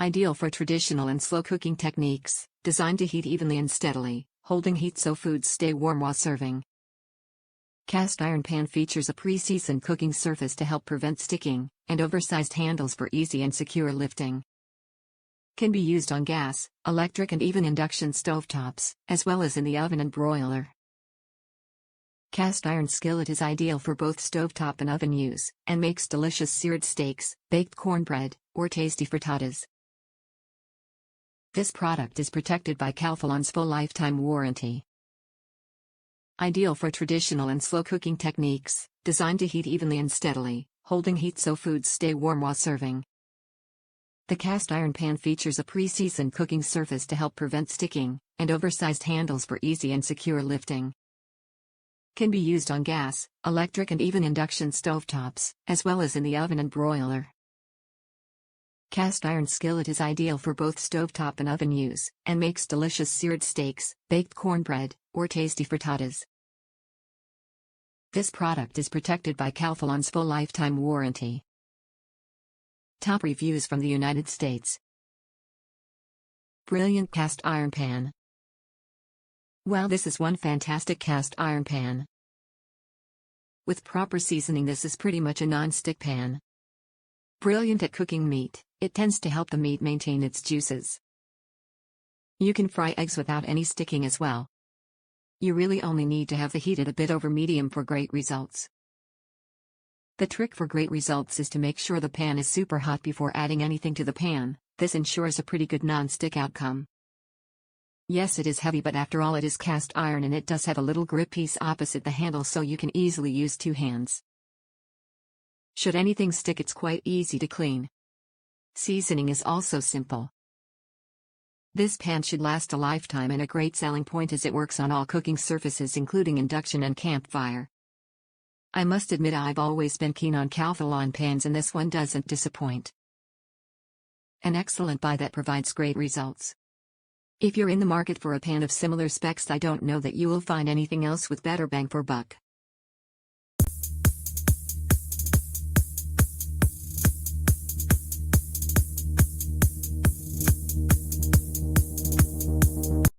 Ideal for traditional and slow cooking techniques, designed to heat evenly and steadily, holding heat so foods stay warm while serving. Cast iron pan features a pre-seasoned cooking surface to help prevent sticking, and oversized handles for easy and secure lifting. Can be used on gas, electric and even induction stovetops, as well as in the oven and broiler. Cast iron skillet is ideal for both stovetop and oven use, and makes delicious seared steaks, baked cornbread, or tasty frittatas. This product is protected by Calphalon's full lifetime warranty. Ideal for traditional and slow cooking techniques, designed to heat evenly and steadily, holding heat so foods stay warm while serving. The cast iron pan features a pre-seasoned cooking surface to help prevent sticking, and oversized handles for easy and secure lifting. Can be used on gas, electric and even induction stovetops, as well as in the oven and broiler. Cast iron skillet is ideal for both stovetop and oven use, and makes delicious seared steaks, baked cornbread, or tasty frittatas. This product is protected by Calphalon's full lifetime warranty. Top reviews from the United States. Brilliant cast iron pan. Wow, this is one fantastic cast iron pan. With proper seasoning, this is pretty much a non-stick pan. Brilliant at cooking meat, it tends to help the meat maintain its juices. You can fry eggs without any sticking as well. You really only need to have the heat at a bit over medium for great results. The trick for great results is to make sure the pan is super hot before adding anything to the pan. This ensures a pretty good non-stick outcome. Yes, it is heavy, but after all it is cast iron and it does have a little grip piece opposite the handle, so you can easily use two hands. Should anything stick, it's quite easy to clean. Seasoning is also simple. This pan should last a lifetime, and a great selling point is it works on all cooking surfaces including induction and campfire. I must admit I've always been keen on Calphalon pans, and this one doesn't disappoint. An excellent buy that provides great results. If you're in the market for a pan of similar specs, I don't know that you will find anything else with better bang for buck.